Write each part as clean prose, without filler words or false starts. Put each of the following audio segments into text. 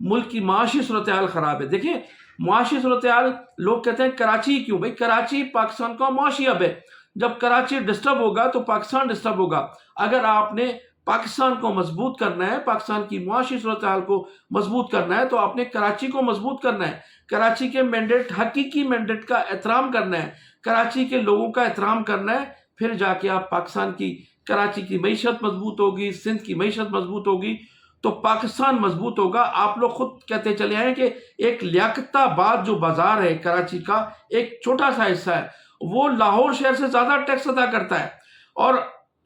ملک کی معاشی صورتحال خراب ہے. دیکھیں معاشی صورتحال لوگ کہتے ہیں کراچی کیوں؟ بھائی کراچی پاکستان کا معاشی ہب ہے. جب کراچی ڈسٹرب ہوگا تو پاکستان ڈسٹرب ہوگا. اگر آپ نے پاکستان کو مضبوط کرنا ہے، پاکستان کی معاشی صورتحال کو مضبوط کرنا ہے، تو آپ نے کراچی کو مضبوط کرنا ہے. کراچی کے مینڈیٹ، حقیقی مینڈیٹ کا احترام کرنا ہے، کراچی کے لوگوں کا احترام کرنا ہے. پھر جا کے آپ پاکستان کی، کراچی کی معیشت مضبوط ہوگی، سندھ کی معیشت مضبوط ہوگی تو پاکستان مضبوط ہوگا. آپ لوگ خود کہتے چلے ہیں کہ ایک لیاقت آباد جو بازار ہے کراچی کا، ایک چھوٹا سا حصہ ہے، وہ لاہور شہر سے زیادہ ٹیکس ادا کرتا ہے. اور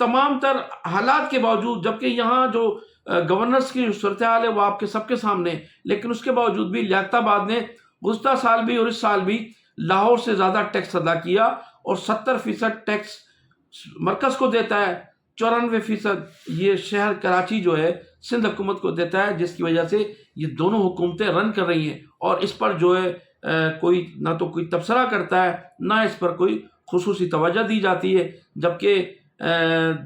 تمام تر حالات کے باوجود، جبکہ یہاں جو گورنرز کی صورتحال ہے وہ آپ کے سب کے سامنے، لیکن اس کے باوجود بھی لیاقت آباد نے گزشتہ سال بھی اور اس سال بھی لاہور سے زیادہ ٹیکس ادا کیا، اور 70% ٹیکس مرکز کو دیتا ہے، 94% یہ شہر کراچی جو ہے سندھ حکومت کو دیتا ہے، جس کی وجہ سے یہ دونوں حکومتیں رن کر رہی ہیں. اور اس پر جو ہے کوئی نہ تو کوئی تبصرہ کرتا ہے، نہ اس پر کوئی خصوصی توجہ دی جاتی ہے. جبکہ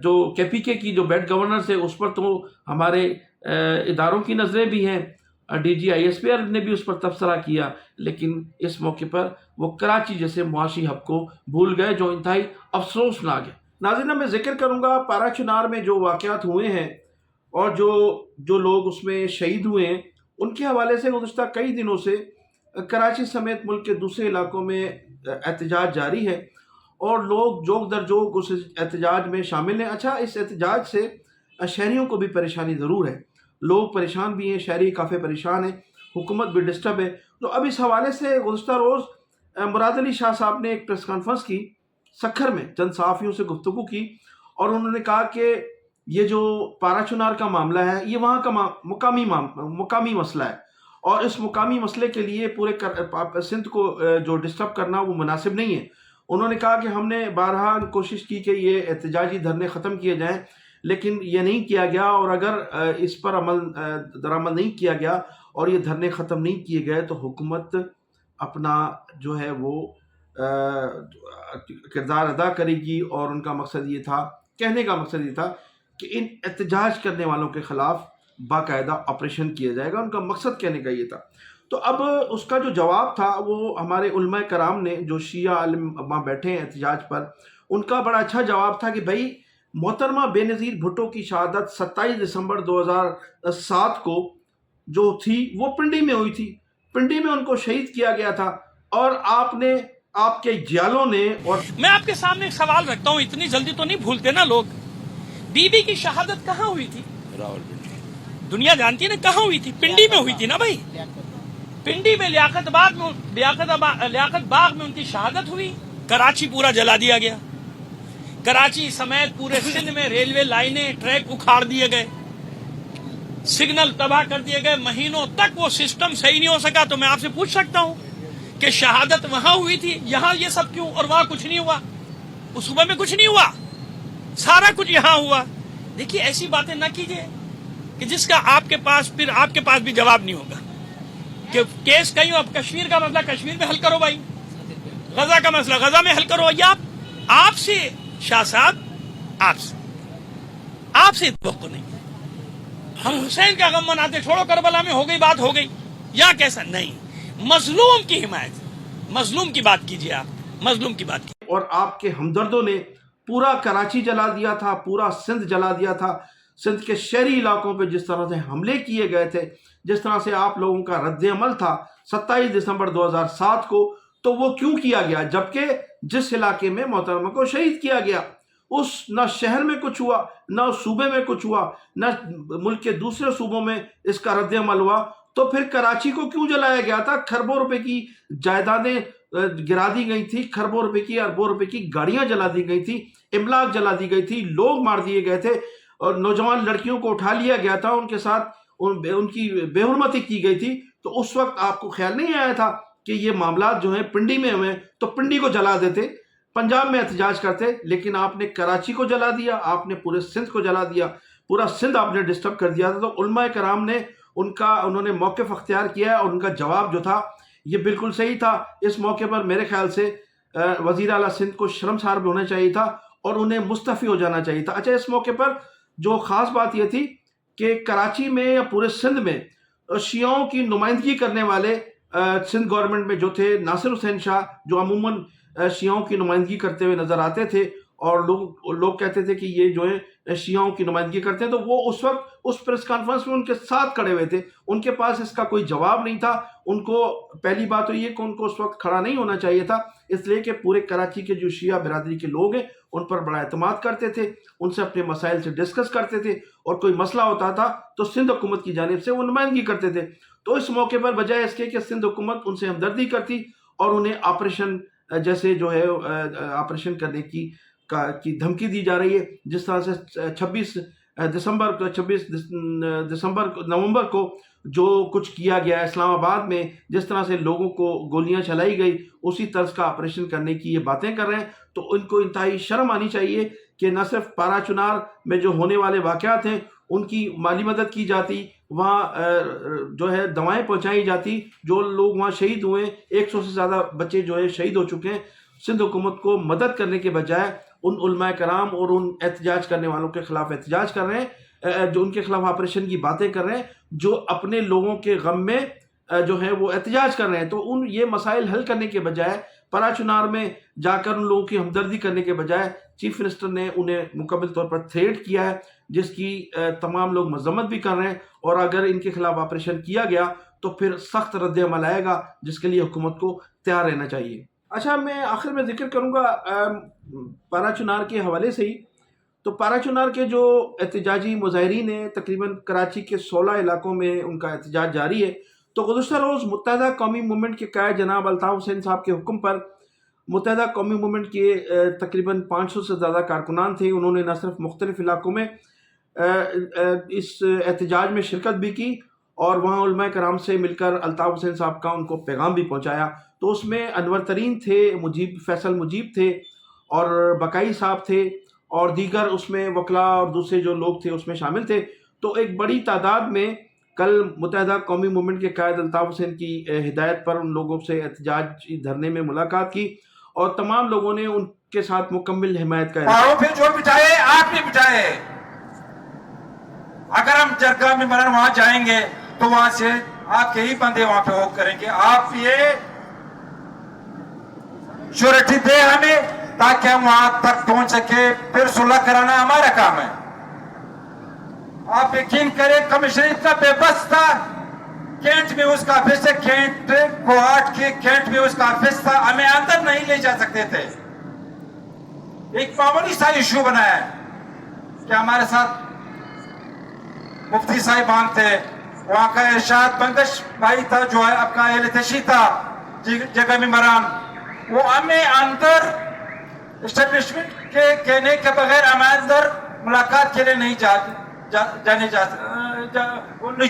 جو کے پی کے کی جو بیڈ گورننس ہے اس پر تو ہمارے اداروں کی نظریں بھی ہیں، D G I S P R نے بھی اس پر تبصرہ کیا، لیکن اس موقع پر وہ کراچی جیسے معاشی ہب کو بھول گئے، جو انتہائی افسوسناک ہے. ناظرین میں ذکر کروں گا پارا چنار میں جو واقعات ہوئے ہیں اور جو لوگ اس میں شہید ہوئے ہیں، ان کے حوالے سے گزشتہ کئی دنوں سے کراچی سمیت ملک کے دوسرے علاقوں میں احتجاج جاری ہے، اور لوگ جوگ در جوگ اس احتجاج میں شامل ہیں. اچھا، اس احتجاج سے شہریوں کو بھی پریشانی ضرور ہے، لوگ پریشان بھی ہیں، شہری کافی پریشان ہیں، حکومت بھی ڈسٹرب ہے. تو اب اس حوالے سے گزشتہ روز مراد علی شاہ صاحب نے ایک پریس کانفرنس کی سکھر میں، چند صحافیوں سے گفتگو کی، اور انہوں نے کہا کہ یہ جو پارا چنار کا معاملہ ہے یہ وہاں کا مقامی مسئلہ ہے، اور اس مقامی مسئلے کے لیے پورے سندھ کو جو ڈسٹرب کرنا وہ مناسب نہیں ہے. انہوں نے کہا کہ ہم نے بارہا کوشش کی کہ یہ احتجاجی دھرنے ختم کیے جائیں، لیکن یہ نہیں کیا گیا، اور اگر اس پر درآمد نہیں کیا گیا اور یہ دھرنے ختم نہیں کیے گئے تو حکومت اپنا جو ہے وہ کردار ادا کرے گی. اور ان کا مقصد یہ تھا، کہنے کا مقصد یہ تھا کہ ان احتجاج کرنے والوں کے خلاف باقاعدہ آپریشن کیا جائے گا. ان کا مقصد کہنے کا یہ تھا. تو اب اس کا جو جواب تھا وہ ہمارے علماء کرام نے، جو شیعہ عالم وہاں بیٹھے ہیں احتجاج پر، ان کا بڑا اچھا جواب تھا کہ بھائی محترمہ بے نظیر بھٹو کی شہادت 27 دسمبر 2007 کو جو تھی وہ پنڈی میں ہوئی تھی. پنڈی میں ان کو شہید کیا گیا تھا، اور آپ کے جیالوں نے. اور میں آپ کے سامنے ایک سوال رکھتا ہوں، اتنی جلدی تو نہیں بھولتے نا لوگ. بی بی کی شہادت کہاں ہوئی تھی؟ دنیا جانتی ہے نا کہاں ہوئی تھی؟ پنڈی میں ہوئی تھی نا بھائی. پنڈی میں لیاقت باغ میں ان کی شہادت ہوئی. کراچی پورا جلا دیا گیا، کراچی سمیت پورے سندھ میں ریلوے لائنیں، ٹریک اکھاڑ دیے گئے، سگنل تباہ کر دیے گئے، مہینوں تک وہ سسٹم صحیح نہیں ہو سکا. تو میں آپ سے پوچھ سکتا ہوں کہ شہادت وہاں ہوئی تھی، یہاں یہ سب کیوں؟ اور وہاں کچھ نہیں ہوا، اس صوبے میں کچھ نہیں ہوا، سارا کچھ یہاں ہوا. دیکھیے ایسی باتیں نہ کیجیے کہ جس کا آپ کے پاس بھی جواب نہیں ہوگا. کہ کیس کہیں اب کشمیر کا مسئلہ کشمیر میں حل کرو بھائی، غزہ کا مسئلہ غزہ میں حل کرو. یہ آپ سے شاہ صاحب، آپ سے توقع نہیں. ہم حسین کا غم مناتے، چھوڑو کربلا میں ہو گئی بات ہو گئی، یا کیسا نہیں. مظلوم کی حمایت، مظلوم کی بات کیجیے، آپ مظلوم کی بات کیجیے. اور آپ کے ہمدردوں نے پورا کراچی جلا دیا تھا، پورا سندھ جلا دیا تھا. سندھ کے شہری علاقوں پہ جس طرح سے حملے کیے گئے تھے، جس طرح سے آپ لوگوں کا رد عمل تھا 27 دسمبر 2007 کو، تو وہ کیوں کیا گیا؟ جبکہ جس علاقے میں محترمہ کو شہید کیا گیا، اس نہ شہر میں کچھ ہوا، نہ صوبے میں کچھ ہوا، نہ ملک کے دوسرے صوبوں میں اس کا رد عمل ہوا. تو پھر کراچی کو کیوں جلایا گیا تھا؟ کھربوں روپے کی جائیدادیں گرا دی گئی تھی، کھربوں روپے کی، اربوں روپے کی گاڑیاں جلا دی گئی تھی، املاک جلا دی گئی تھی، لوگ مار دیے گئے تھے، اور نوجوان لڑکیوں کو اٹھا لیا گیا تھا، ان کے ساتھ ان کی بے حرمتی کی گئی تھی. تو اس وقت آپ کو خیال نہیں آیا تھا کہ یہ معاملات جو ہیں پنڈی میں ہوئے تو پنڈی کو جلا دیتے، پنجاب میں احتجاج کرتے. لیکن آپ نے کراچی کو جلا دیا، آپ نے پورے سندھ کو جلا دیا، پورا سندھ آپ نے ڈسٹرب کر دیا تھا. تو علماء کرام نے انہوں نے موقف اختیار کیا ہے، اور ان کا جواب جو تھا یہ بالکل صحیح تھا. اس موقع پر میرے خیال سے وزیر اعلیٰ سندھ کو شرمسار بھی ہونا چاہیے تھا، اور انہیں مستعفی ہو جانا چاہیے تھا. اچھا، اس موقع پر جو خاص بات یہ تھی کہ کراچی میں یا پورے سندھ میں شیعوں کی نمائندگی کرنے والے سندھ گورنمنٹ میں جو تھے ناصر حسین شاہ، جو عموماً شیعوں کی نمائندگی کرتے ہوئے نظر آتے تھے، اور لوگ کہتے تھے کہ یہ جو ہے شیعوں کی نمائندگی کرتے ہیں، تو وہ اس وقت اس پریس کانفرنس میں ان کے ساتھ کھڑے ہوئے تھے. ان کے پاس اس کا کوئی جواب نہیں تھا. ان کو پہلی بات تو یہ کہ ان کو اس وقت کھڑا نہیں ہونا چاہیے تھا، اس لیے کہ پورے کراچی کے جو شیعہ برادری کے لوگ ہیں ان پر بڑا اعتماد کرتے تھے، ان سے اپنے مسائل سے ڈسکس کرتے تھے، اور کوئی مسئلہ ہوتا تھا تو سندھ حکومت کی جانب سے وہ نمائندگی کرتے تھے. تو اس موقع پر بجائے اس کے کہ سندھ حکومت ان سے ہمدردی کرتی اور انہیں آپریشن جیسے جو ہے آپریشن کرنے کی دھمکی دی جا رہی ہے، جس طرح سے 26 نومبر کو جو کچھ کیا گیا اسلام آباد میں، جس طرح سے لوگوں کو گولیاں چلائی گئی، اسی طرز کا آپریشن کرنے کی یہ باتیں کر رہے ہیں. تو ان کو انتہائی شرم آنی چاہیے کہ نہ صرف پارا چنار میں جو ہونے والے واقعات ہیں ان کی مالی مدد کی جاتی، وہاں جو ہے دوائیں پہنچائی جاتی، جو لوگ وہاں شہید ہوئے 100 سے زیادہ بچے جو ہے شہید ہو چکے ہیں. سندھ حکومت کو مدد کرنے کے بجائے ان علماء کرام اور ان احتجاج کرنے والوں کے خلاف احتجاج کر رہے ہیں، جو ان کے خلاف آپریشن کی باتیں کر رہے ہیں، جو اپنے لوگوں کے غم میں جو ہے وہ احتجاج کر رہے ہیں. تو یہ مسائل حل کرنے کے بجائے پرا چنار میں جا کر ان لوگوں کی ہمدردی کرنے کے بجائے چیف منسٹر نے انہیں مکمل طور پر تھریٹ کیا ہے، جس کی تمام لوگ مذمت بھی کر رہے ہیں. اور اگر ان کے خلاف آپریشن کیا گیا تو پھر سخت رد عمل آئے گا، جس کے لیے حکومت کو تیار رہنا چاہیے. اچھا، میں آخر میں ذکر کروں گا پارا چنار کے حوالے سے ہی. تو پارا چنار کے جو احتجاجی مظاہرین ہیں، تقریباً کراچی کے 16 علاقوں میں ان کا احتجاج جاری ہے. تو گزشتہ روز متحدہ قومی موومنٹ کے قائد جناب الطاف حسین صاحب کے حکم پر متحدہ قومی موومنٹ کے تقریباً 500 سے زیادہ کارکنان تھے. انہوں نے نہ صرف مختلف علاقوں میں اس احتجاج میں شرکت بھی کی اور وہاں علماء کرام سے مل کر الطاف حسین صاحب کا ان کو پیغام بھی پہنچایا. تو اس میں انور ترین تھے، فیصل مجیب تھے، اور بقائی صاحب تھے، اور دیگر اس میں وکلاء اور دوسرے جو لوگ تھے اس میں شامل تھے. تو ایک بڑی تعداد میں کل متحدہ قومی موومنٹ کے قائد الطاف حسین کی ہدایت پر ان لوگوں سے احتجاجی دھرنے میں ملاقات کی، اور تمام لوگوں نے ان کے ساتھ مکمل حمایت کا پھر جو بٹھائے آپ نے بٹھائے. اگر ہم جرگہ میں مرن وہاں جائیں گے تو وہاں سے آپ کے ہی بندے وہاں پہ ہوک کریں گے. آپ یہ شورٹی دے ہمیں تاکہ ہم وہاں تک پہنچ سکے، پھر صلح کرانا ہمارا کام ہے. آپ یقین کریں کمشنر اتنا بے بس تھا، کینٹ میں اس کا آفس ہے، کینٹ کوہاٹ کے کینٹ میں اس کا آفس تھا، ہمیں اندر نہیں لے جا سکتے تھے. ایک معمولی سا ایشو بنایا ہے کہ ہمارے ساتھ مفتی صاحبان تھے، وہاں کا ارشاد بنگش بھائی تھا جو ہے آپ کا اہل تشیع تھا جگہ ممبران، وہ ہمیں اندر اسٹیبلشمنٹ کے کہنے کے بغیر ہمیں اندر ملاقات کے لیے نہیں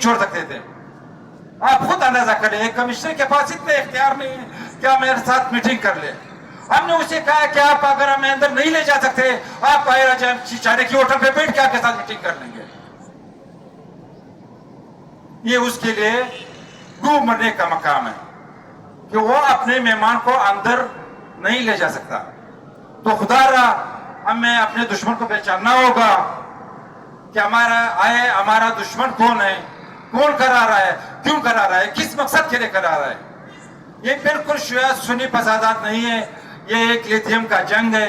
چھوڑ سکتے تھے. آپ خود اندازہ کریں، ایک کمشنر کے پاس اتنے اختیار نہیں ہے کہ آپ میرے ساتھ میٹنگ کر لیں. ہم نے اسے کہا کہ آپ اگر ہمیں اندر نہیں لے جا سکتے، آپ باہر آ جائیں، چاڑے کی ہوٹل پہ بیٹھ کے آپ کے ساتھ میٹنگ کر لیں گے. یہ اس کے لیے ڈوب مرنے کا مقام ہے کہ وہ اپنے مہمان کو اندر نہیں لے جا سکتا. تو خدا را ہمیں اپنے دشمن کو پہچاننا ہوگا کہ ہمارا دشمن کون ہے، کون کرا رہا ہے، کیوں کرا رہا ہے، کس مقصد کے لیے کرا رہا ہے. یہ بالکل شیعہ سنی فسادات نہیں ہے، یہ ایک لیتھیم کا جنگ ہے،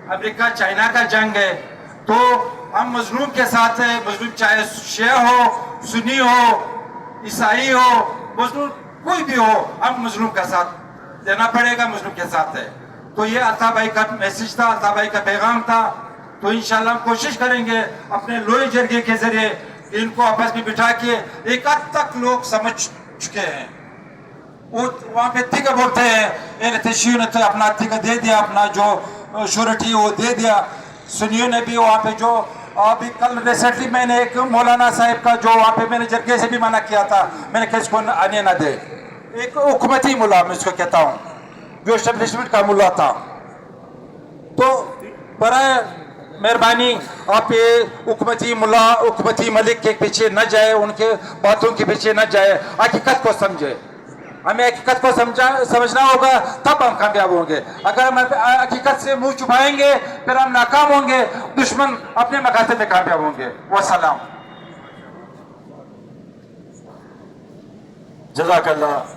امریکہ چائنا کا جنگ ہے. تو ہم مظلوم کے ساتھ ہیں، مظلوم چاہے شیعہ ہو، سنی ہو، عیسائی ہو، مظلوم کوئی بھی ہو، ہم مظلوم کا ساتھ دینا پڑے گا، مظلوم کے ساتھ ہے. تو یہ الطاف بھائی کا میسج تھا، الطاف بھائی کا پیغام تھا. تو انشاءاللہ ہم کوشش کریں گے اپنے لوئی جرگے کے ذریعے ان کو آپس میں بٹھا کے، ایک حد تک لوگ سمجھ چکے ہیں. وہاں پہ تھیکہ بولتے ہیں، اہل تشیع نے تو اپنا تھیکہ دے دیا، اپنا جو شورٹی وہ دے دیا. سنیوں نے بھی وہاں پہ جو ابھی کل ریسنٹلی میں نے ایک مولانا صاحب کا جو وہاں پہ میں نے جرگے سے بھی منع کیا تھا، میں نے کہا اس کو آنے نہ دے. ایک حکومتی ملا میں اس کو کہتا ہوں، جو اسٹیبلشمنٹ کا ملا تھا. تو برائے مہربانی آپ یہ حکومتی ملا، حکومتی ملک کے پیچھے نہ جائے، ان کے باتوں کے پیچھے نہ جائے، حقیقت کو سمجھے. ہمیں حقیقت کو سمجھنا ہوگا، تب ہم کامیاب ہوں گے. اگر ہم حقیقت سے منہ چھپائیں گے پھر ہم ناکام ہوں گے، دشمن اپنے مقاصد میں کامیاب ہوں گے. والسلام. جزاک اللہ.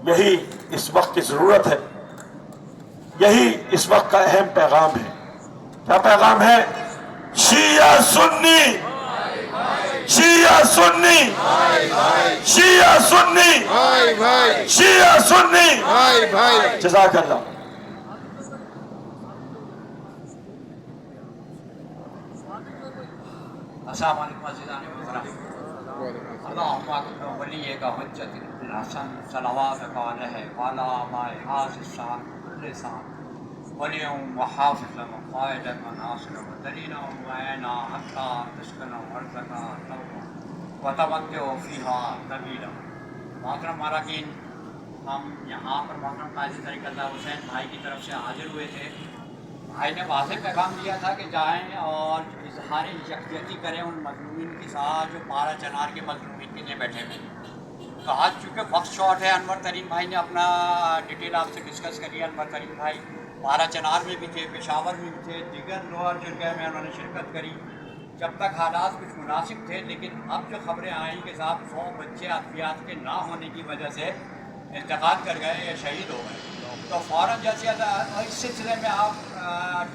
یہی اس وقت کی ضرورت ہے, یہی اس وقت کا اہم پیغام ہے. کیا پیغام ہے؟ شیعہ سنی, شیعہ سنی, شیعہ سنی, شیعہ سنی. جزاک اللہ. السلام علیکم عزیزان محترم. اللہم اکبر ولیک حجت الحسن صلواتک علیہ وعلی آبائہ ھذا الشان کل سان ولیہم وحافظا وقائدا وناصرا ودلیلا ومعینا حتی تسکنوا ارضک طوعا وتمتعوا فیہا طویلا. محترم ماراکین، ہم یہاں پر محترم قاضی طریق اللہ حسین بھائی کی طرف سے حاضر ہوئے تھے. بھائی نے واضح پیغام دیا تھا کہ جائیں اور اظہار یکجہتی کریں ان مظلومین کے ساتھ جو پارا چنار کے مظلومین کے لیے بیٹھے ہوئے. تو آج چونکہ وقت شارٹ ہے، انور ترین بھائی نے اپنا ڈیٹیل آپ سے ڈسکس کری. انور ترین بھائی پارا چنار میں بھی تھے، پشاور میں بھی تھے، دیگر لوہر جرگہ میں انہوں نے شرکت کری جب تک حالات کچھ مناسب تھے. لیکن اب جو خبریں آئیں کہ صاحب 100 بچے ادویات کے نہ ہونے کی وجہ سے انتقال کر گئے یا شہید ہو گئے، تو فوراً جیسے اس سلسلے میں آپ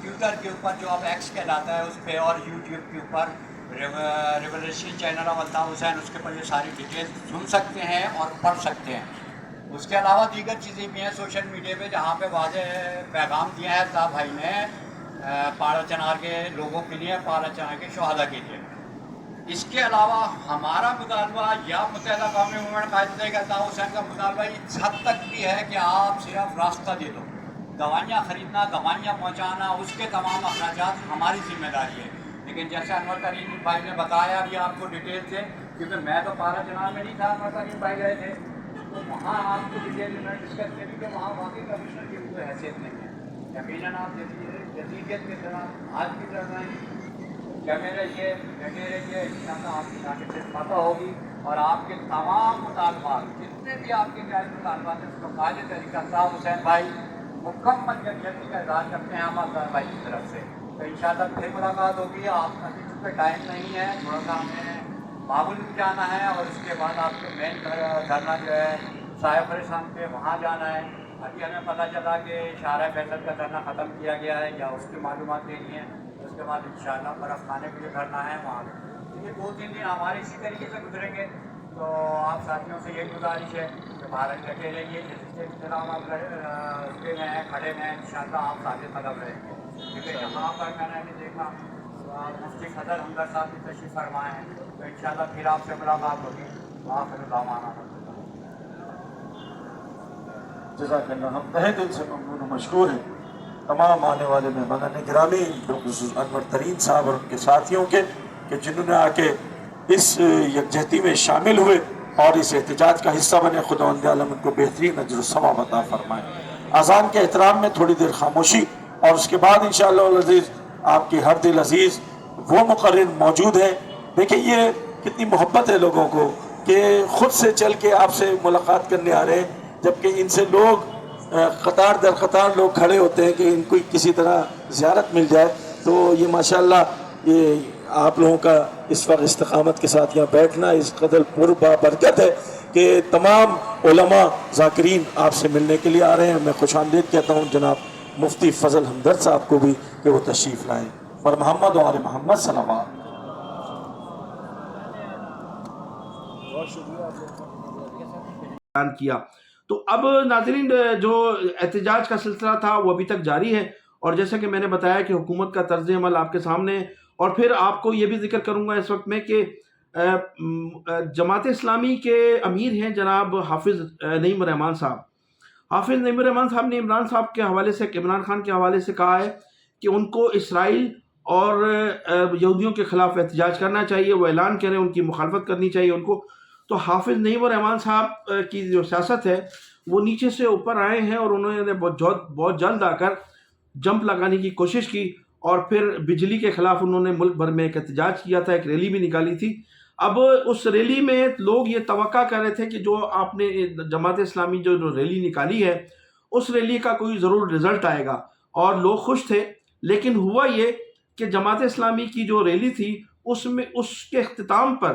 ٹویٹر کے اوپر جو اب ایکس کہلاتا ہے اس پہ اور یوٹیوب کے اوپر revolution channel of Altaf Hussain, اس کے اوپر یہ ساری ڈیٹیل سن سکتے ہیں اور پڑھ سکتے ہیں. اس کے علاوہ دیگر چیزیں بھی ہیں سوشل میڈیا پہ جہاں پہ واضح پیغام دیا ہے الطاف بھائی نے پارا چنار کے لوگوں کے لیے، پارا چنار کے شہداء کے لیے. اس کے علاوہ ہمارا مطالبہ یا متحدہ قومی موومنٹ قائد طریق الطاف حسین کا مطالبہ اس حد تک بھی ہے کہ آپ صرف راستہ دے دو. دوائیاں خریدنا، دوائیاں پہنچانا، اس کے تمام اخراجات ہماری ذمہ داری ہے. لیکن جیسے انور ترین بھائی نے بتایا ابھی آپ کو ڈیٹیل سے، کیونکہ میں تو پارا چنار میں نہیں تھا، انور ترین بھائی گئے تھے، تو وہاں آپ کو ڈیٹیل میں ڈسکس کری کہ وہاں واقعی کمشنر کی کوئی حیثیت نہیں ہے. یقیناً آپ جدیدیت کی طرح آج کی طرح نہیں کیمرے یہ بیٹھے رہیے، انشاءاللہ آپ کی طاقت سے پتہ ہوگی اور آپ کے تمام مطالبات جتنے بھی آپ کے غیر مطالبات ہیں اس کو قائد طریق الطاف حسین بھائی مکمل یکجہتی کا اظہار کرتے ہیں ہمارے بھائی کی طرف سے. تو انشاءاللہ پھر ملاقات ہوگی. آپ ابھی چونکہ ٹائم نہیں ہے، تھوڑا سا ہمیں بابل بھی جانا ہے اور اس کے بعد آپ کو مین دھرنا جو ہے سایہ پریشان پہ وہاں جانا ہے. ابھی ہمیں پتہ چلا کہ شارع فیصل کا دھرنا ختم کیا گیا ہے یا اس کی معلومات لینی ہے. اس کے بعد انشاءاللہ برف خانے کے لیے کرنا ہے وہاں. یہ 2-3 دن ہمارے اسی طریقے سے گزریں گے. تو آپ ساتھیوں سے یہی گزارش ہے کہ باہر ڈٹے رہیے، جس طرح آپ رکے ہوئے ہیں، کھڑے ہوئے ہیں، انشاءاللہ آپ ثابت قدم رہیں گے. کیونکہ یہاں پر میں نے بھی دیکھا مفتی صدر ہمدرد صاحب بھی تشریف فرمائے ہیں، تو انشاءاللہ پھر آپ سے ملاقات ہوگی. وآخر دعوانا جزاک اللہ. ہم تہہ دل سے ممنون و مشکور ہیں تمام آنے والے مہمانان گرامی، بالخصوص انور ترین صاحب اور ان کے ساتھیوں کے، کہ جنہوں نے آ کے اس یکجہتی میں شامل ہوئے اور اس احتجاج کا حصہ بنے. خداوند عالم ان کو بہترین اجر و ثواب عطا فرمائے. اذان کے احترام میں تھوڑی دیر خاموشی اور اس کے بعد انشاءاللہ العزیز آپ کے ہر دل عزیز وہ مقرر موجود ہیں. دیکھیں یہ کتنی محبت ہے لوگوں کو کہ خود سے چل کے آپ سے ملاقات کرنے آ رہے ہیں، جبکہ ان سے لوگ قطار در قطار لوگ کھڑے ہوتے ہیں کہ ان کو کسی طرح زیارت مل جائے. تو یہ ماشاءاللہ یہ آپ لوگوں کا اس وقت استقامت کے ساتھ یہاں بیٹھنا اس قدر پر برکت ہے کہ تمام علماء ذاکرین آپ سے ملنے کے لیے آ رہے ہیں. میں خوش آمدید کہتا ہوں جناب مفتی فضل ہمدرد صاحب کو بھی کہ وہ تشریف لائیں. اور محمد و آل محمد صلی اللہ علیہ بیان کیا. تو اب ناظرین جو احتجاج کا سلسلہ تھا وہ ابھی تک جاری ہے، اور جیسا کہ میں نے بتایا کہ حکومت کا طرز عمل آپ کے سامنے ہے. اور پھر آپ کو یہ بھی ذکر کروں گا اس وقت میں کہ جماعت اسلامی کے امیر ہیں جناب حافظ نعیم الرحمان صاحب. حافظ نعیم الرحمان صاحب نے عمران صاحب کے حوالے سے، عمران خان کے حوالے سے کہا ہے کہ ان کو اسرائیل اور یہودیوں کے خلاف احتجاج کرنا چاہیے، وہ اعلان کریں، ان کی مخالفت کرنی چاہیے ان کو. تو حافظ نعیم الرحمان صاحب کی جو سیاست ہے وہ نیچے سے اوپر آئے ہیں، اور انہوں نے بہت جلد آ کر جمپ لگانے کی کوشش کی، اور پھر بجلی کے خلاف انہوں نے ملک بھر میں ایک احتجاج کیا تھا، ایک ریلی بھی نکالی تھی. اب اس ریلی میں لوگ یہ توقع کر رہے تھے کہ جو آپ نے جماعت اسلامی جو ریلی نکالی ہے اس ریلی کا کوئی ضرور رزلٹ آئے گا، اور لوگ خوش تھے. لیکن ہوا یہ کہ جماعت اسلامی کی جو ریلی تھی اس کے اختتام پر